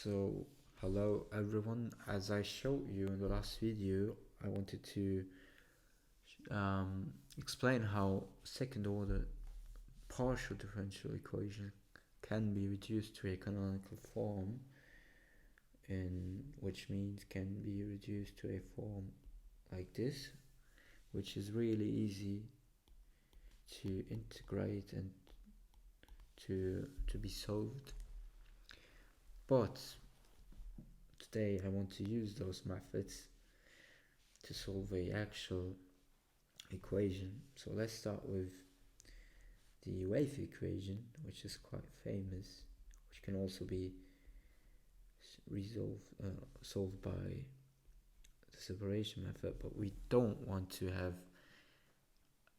So, hello everyone. As I showed you in the last video, I wanted to explain how second order partial differential equation can be reduced to a canonical form, which means can be reduced to a form like this, which is really easy to integrate and to be solved. But today I want to use those methods to solve a actual equation. So let's start with the wave equation, which is quite famous, which can also be solved by the separation method, but we don't want to have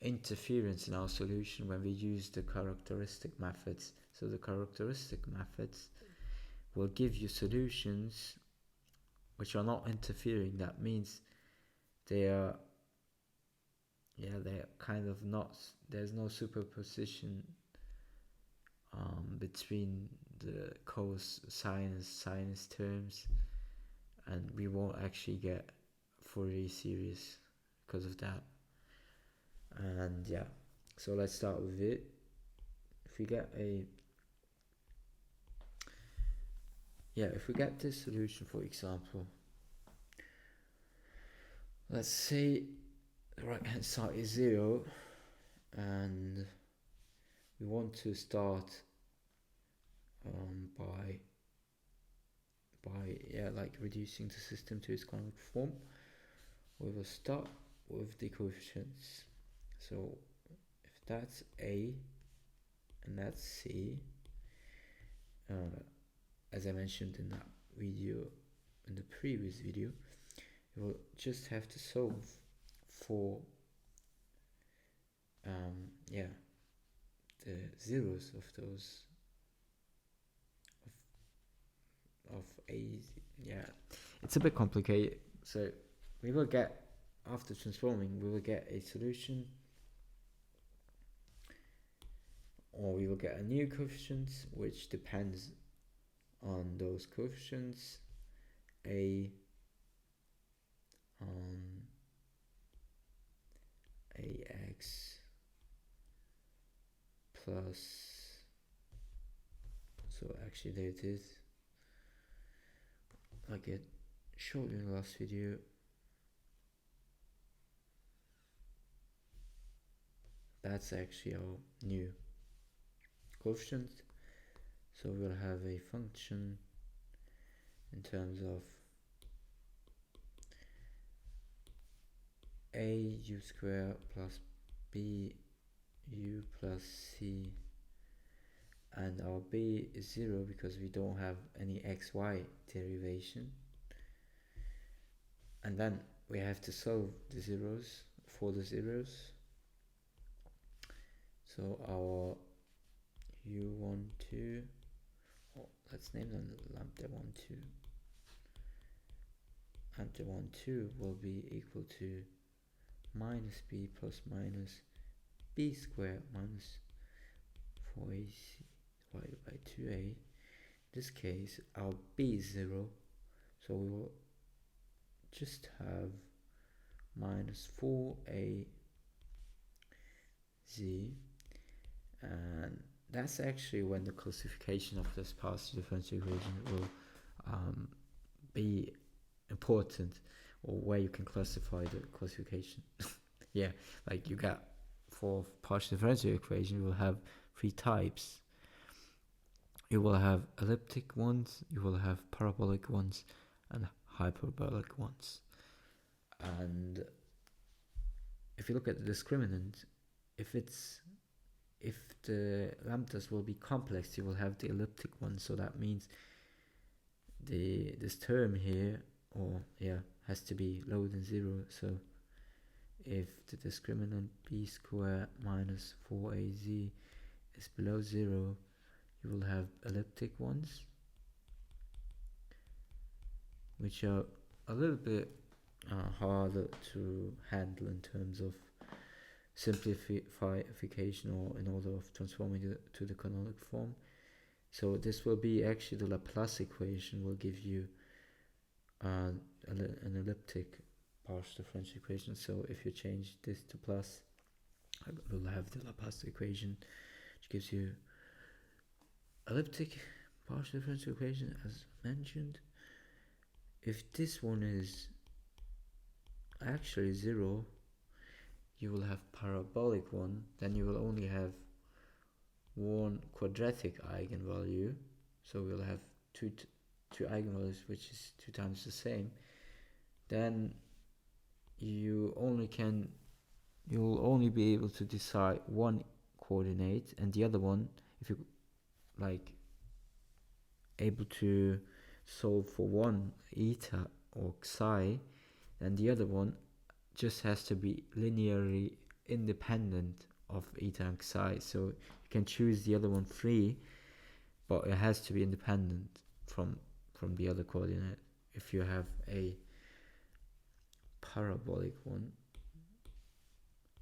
interference in our solution when we use the characteristic methods. So the characteristic methods will give you solutions which are not interfering. That means they're kind of not, there's no superposition between the sinus terms, and we won't actually get Fourier series because of that. And yeah, so let's start with it. If we get this solution, for example, let's say the right hand side is 0 and we want to start by reducing the system to its canonical form. We will start with the coefficients. So if that's A and that's C, as I mentioned in that video, in the previous video, you will just have to solve for the zeros of those of A. It's a bit complicated. So we will get, after transforming, we will get a solution, or we will get a new coefficient which depends on those coefficients, A AX plus, so actually there it is, like I showed you in the last video. That's actually our new coefficient. So we'll have a function in terms of a u square plus b u plus c, and our b is 0 because we don't have any xy derivation, and then we have to solve the zeros for the zeros. So our u12, let's name them lambda 12. Lambda 12 will be equal to minus b plus minus b squared minus 4ac divided by 2a. In this case, our b is 0, so we will just have minus 4az, and that's actually when the classification of this partial differential equation will be important, or where you can classify the classification. Yeah, like you got, for partial differential equation, you will have 3 types. You will have elliptic ones, you will have parabolic ones, and hyperbolic ones. And if you look at the discriminant, if the lambdas will be complex, you will have the elliptic one. So that means this term here, has to be lower than 0. So if the discriminant b squared minus 4az is below 0, you will have elliptic ones, which are a little bit harder to handle in terms of simplification, or in order of transforming it to the canonical form. So this will be actually the Laplace equation will give you an elliptic partial differential equation. So if you change this to plus, we'll have the Laplace equation, which gives you elliptic partial differential equation as mentioned. If this one is actually 0, you will have parabolic one, then you will only have one quadratic eigenvalue, so we'll have two eigenvalues, which is 2 times the same. Then you'll only be able to decide one coordinate, and the other one, if you like able to solve for one eta or psi, then the other one just has to be linearly independent of eta and psi. So you can choose the other one free, but it has to be independent from the other coordinate. If you have a parabolic one,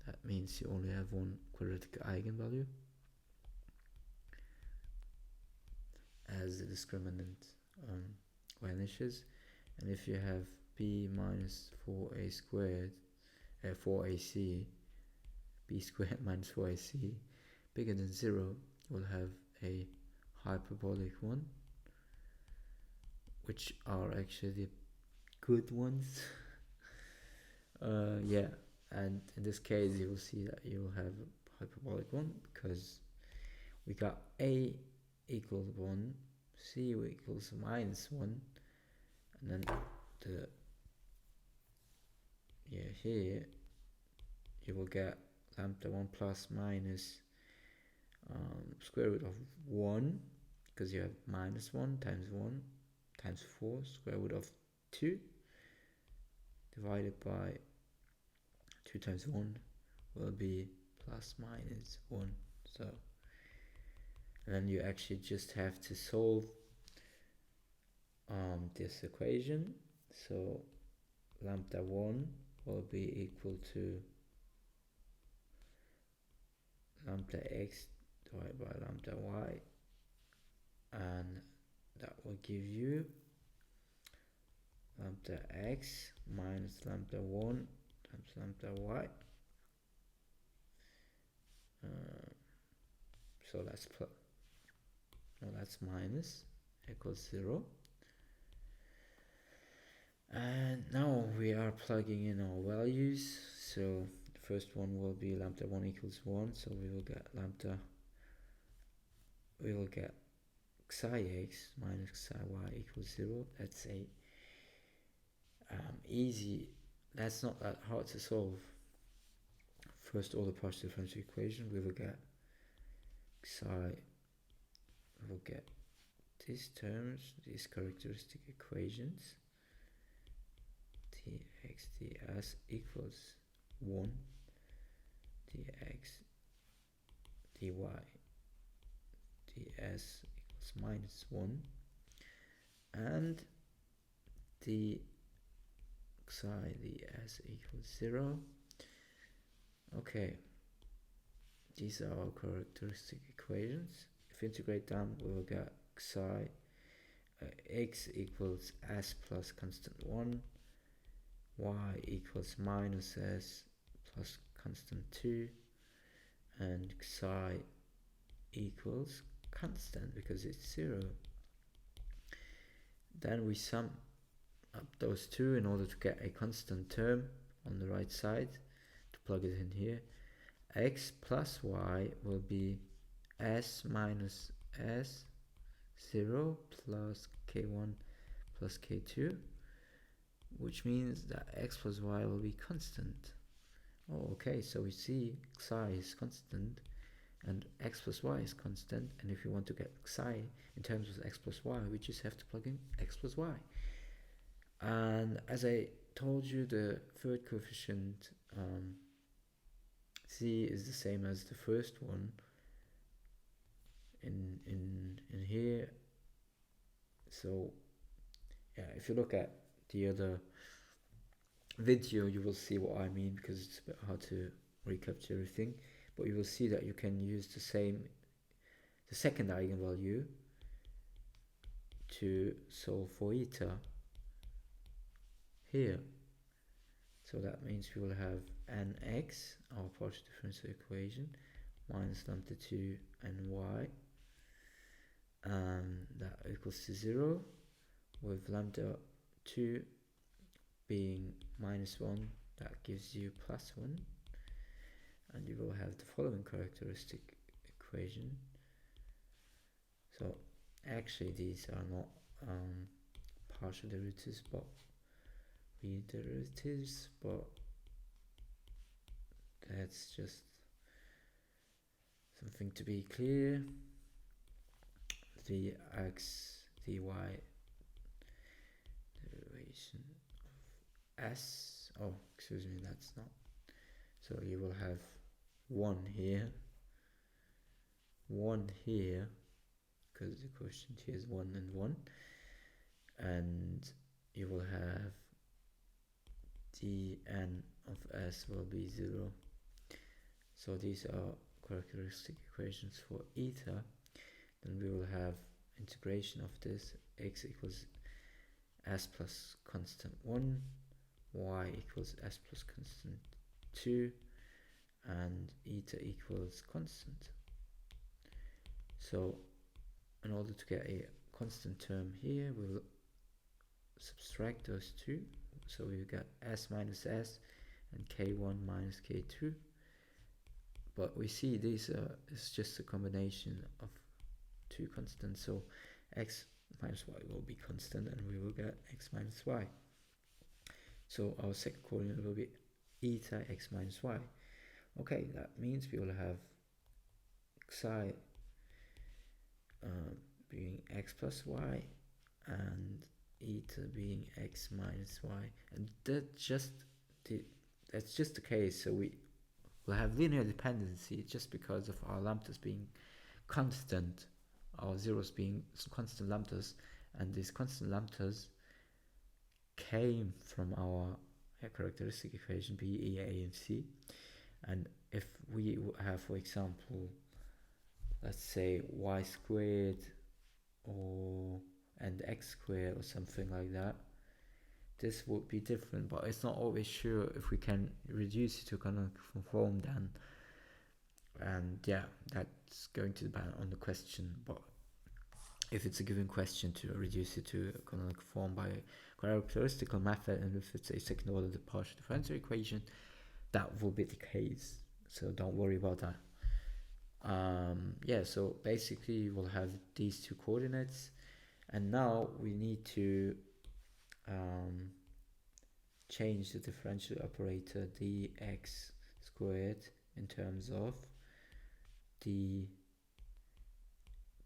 that means you only have one quadratic eigenvalue as the discriminant vanishes. And if you have b minus 4a squared, 4ac, b squared minus 4ac bigger than 0, we'll have a hyperbolic one, which are actually the good ones. Yeah, and in this case you will see that you will have a hyperbolic one because we got a equals 1, c equals minus 1, and then here you will get lambda 1 plus minus square root of 1, because you have minus 1 times 1 times 4 square root of 2 divided by 2 times 1 will be plus minus 1. So, and then you actually just have to solve this equation. So lambda 1 will be equal to lambda x divided by lambda y, and that will give you lambda x minus lambda 1 times lambda y. So that's minus equals 0. And now we are plugging in our values. So the first one will be lambda 1 equals 1, so we will get psi x minus psi y equals 0. That's a easy, that's not that hard to solve. First order partial differential equation, we will get psi, we will get these terms, these characteristic equations, dx ds equals 1, dx dy ds equals minus 1, and the psi ds equals 0. Okay, these are our characteristic equations. If we integrate them, we will get psi x equals s plus constant 1, y equals minus s plus constant 2, and psi equals constant because it's 0. Then we sum up those two in order to get a constant term on the right side to plug it in here. X plus y will be s minus s 0 plus k1 plus k2, which means that x plus y will be constant. Oh, okay, so we see psi is constant and x plus y is constant, and if you want to get psi in terms of x plus y, we just have to plug in x plus y. And as I told you, the third coefficient c is the same as the first one in here. So yeah, if you look at the other video, you will see what I mean, because it's a bit hard to recapture everything, but you will see that you can use the second eigenvalue to solve for eta here. So that means we will have nx, our partial differential equation, minus lambda 2 and y, and that equals to 0, with lambda 2 being minus 1, that gives you plus 1, and you will have the following characteristic equation. So actually these are not partial derivatives but real derivatives, but that's just something to be clear. The x dy derivation of s, oh excuse me, that's not, so you will have 1 here, because the quotient here is 1 and 1, and you will have dn of s will be 0. So these are characteristic equations for eta. Then we will have integration of this, x equals s plus constant 1, y equals s plus constant 2, and eta equals constant. So in order to get a constant term here, we'll subtract those two, so we get s minus s and k1 minus k2, but we see these is just a combination of two constants, so x minus y will be constant and we will get x minus y. So our second coordinate will be eta x minus y. Okay, that means we will have xi being x plus y and eta being x minus y, and that's just the case. So we will have linear dependency just because of our lambdas being constant, our zeros being constant lambdas, and these constant lambdas came from our characteristic equation B, E, A, and C. And if we have, for example, let's say y squared and x squared or something like that, this would be different, but it's not always sure if we can reduce it to canonical form then. And yeah, that's going to depend on the question, but if it's a given question to reduce it to a canonical form by characteristical method, and if it's a second order partial differential equation, that will be the case, so don't worry about that. Yeah, so basically we'll have these two coordinates, and now we need to change the differential operator dx squared in terms of the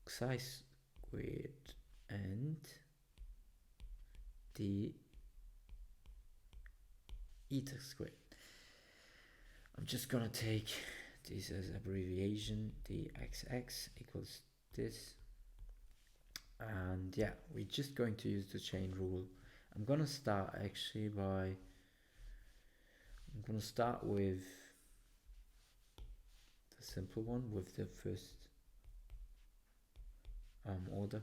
xi squared and the eta squared. I'm just gonna take this as abbreviation, dxx equals this, and yeah, we're just going to use the chain rule. I'm gonna start with the simple one, with the first order,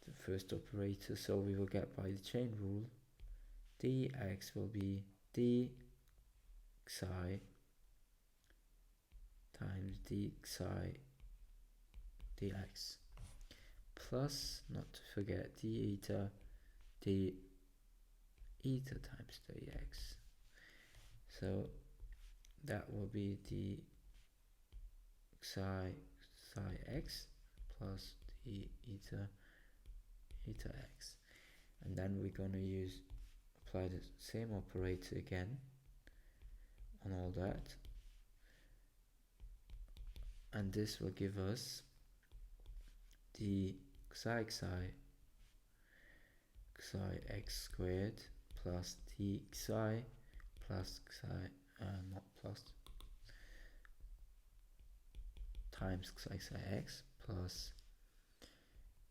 the first operator. So we will get, by the chain rule, dx will be d xi times d xi dx, plus, not to forget, d eta times dx. So that will be d xi x plus d eta x, and then we're going to apply the same operator again on all that, and this will give us the xi x squared plus d xi plus xi not plus times xi x plus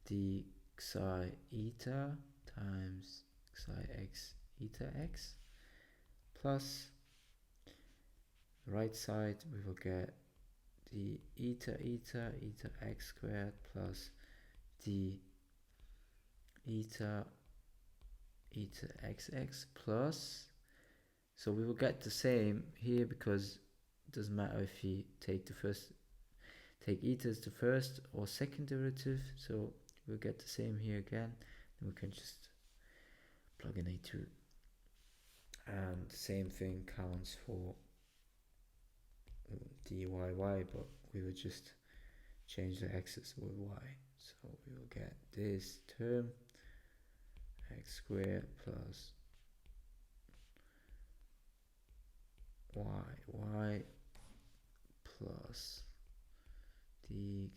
d xi eta times xi x eta x, plus right side we will get the eta x squared plus d eta xx plus, so we will get the same here because it doesn't matter if you take eta as the first or second derivative, so we'll get the same here again. Then we can just plug in a2, and the same thing counts for dyy, but we will just change the x's with y, so we will get this term x squared plus y plus dx,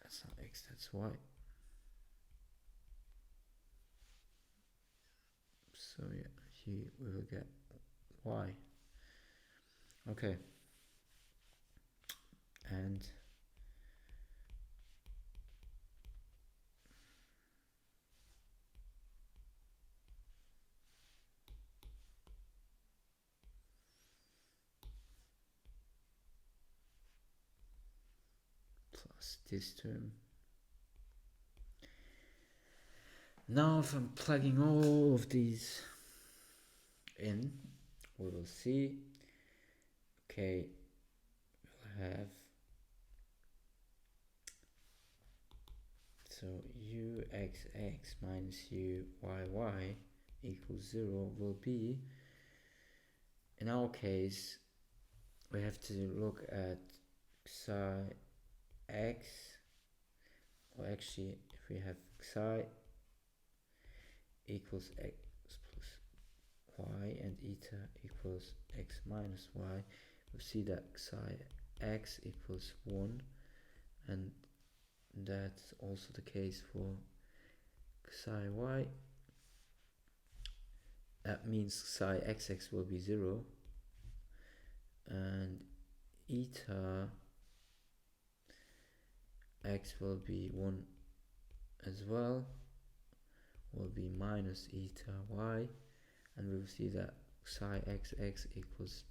that's not x, that's y. So yeah, here we will get y. Okay, and plus this term. Now if I'm plugging all of these in, we will see, okay, we'll have, so uxx minus uyy equals 0 will be, in our case, we have to look at psi x, or actually if we have psi equals x plus y and eta equals x minus y, we see that psi x equals 1, and that's also the case for psi y. That means psi xx will be 0, and eta x will be 1 as well, will be minus eta y, and we will see that psi xx equals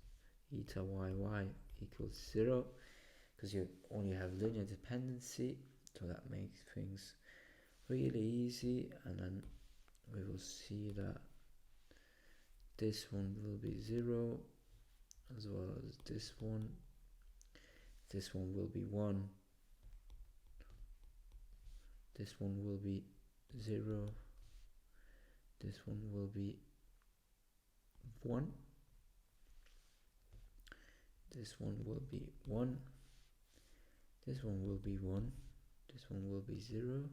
eta yy equals 0, because you only have linear dependency, so that makes things really easy. And then we will see that this one will be 0 as well as this one will be 1, this one will be 0, this one will be 1, this one will be 1, this one will be 1, this one will be 0,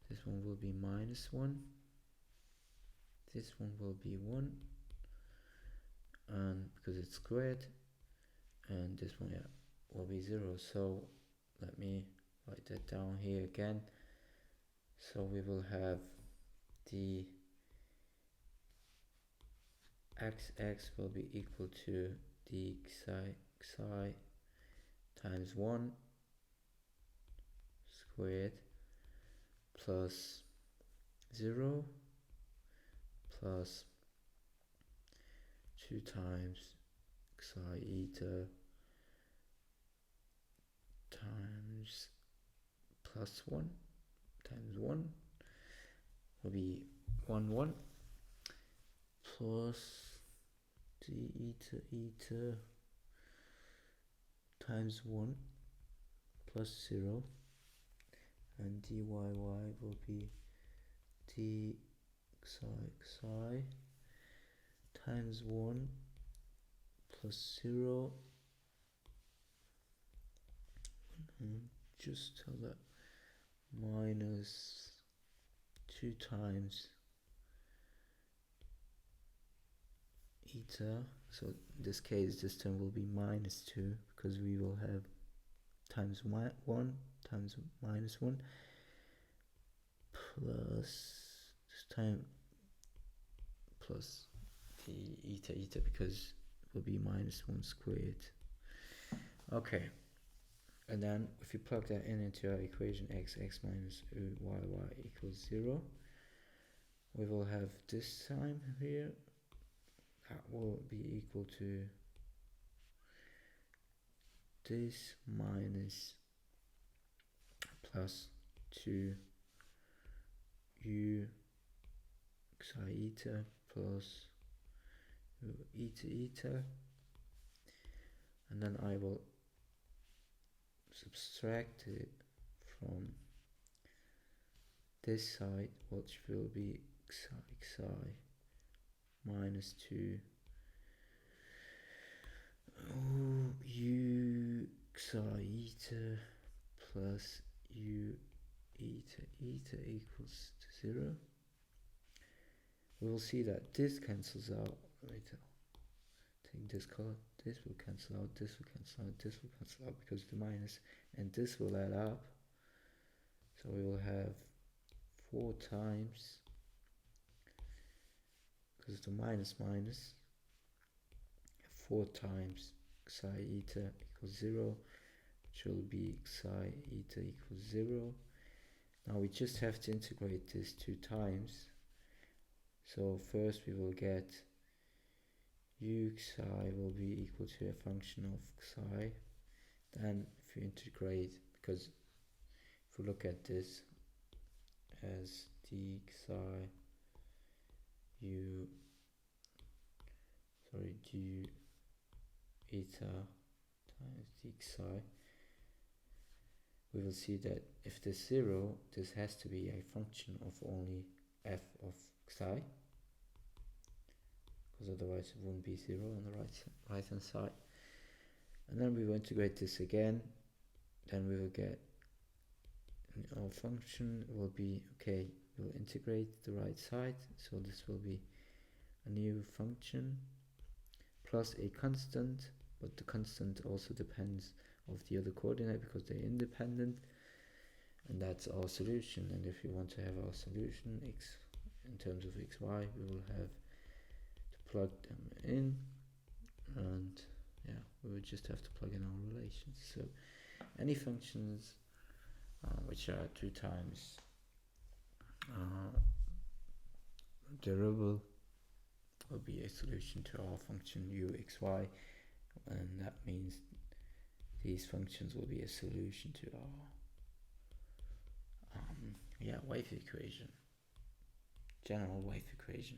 this one will be minus 1, this one will be 1, and because it's squared, and this one, yeah, will be 0. So let me write that down here again. So we will have the xx will be equal to the xi times 1 squared plus 0 plus 2 times xi eta times plus 1 times 1 will be 1 plus d eta times 1 plus 0, and dyy will be d xi times 1 plus 0, and just tell that minus 2 times eta, so in this case this term will be minus 2 because we will have times 1 times minus 1 plus this time plus the eta because it will be minus 1 squared. Okay, and then if you plug that into our equation, xx minus uyy equals 0, we will have this time here, that will be equal to this minus plus 2 u psi eta plus u eta, and then I will subtract it from this side, which will be xi minus 2 u psi eta plus u eta equals to 0. We will see that this cancels out. Wait, take this color, this will cancel out, this will cancel out, this will cancel out because the minus, and this will add up. So we will have 4 times, because the minus 4 times psi eta equals 0, which will be psi eta equals 0. Now we just have to integrate this 2 times. So first we will get u psi will be equal to a function of psi. Then if you integrate, because if we look at this as d psi du eta times d psi, we will see that if this 0, this has to be a function of only f of psi, because otherwise it wouldn't be 0 on the right hand side. And then we will integrate this again, then we will get our function will be, okay, we'll integrate the right side, so this will be a new function plus a constant, but the constant also depends of the other coordinate because they're independent, and that's our solution. And if we want to have our solution x in terms of xy, we will have to plug them in, and yeah, we would just have to plug in our relations. So any functions which are 2 times derivable will be a solution to our function u(xy), and that means these functions will be a solution to our wave equation, general wave equation.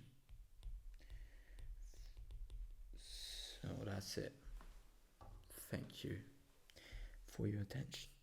So that's it. Thank you for your attention.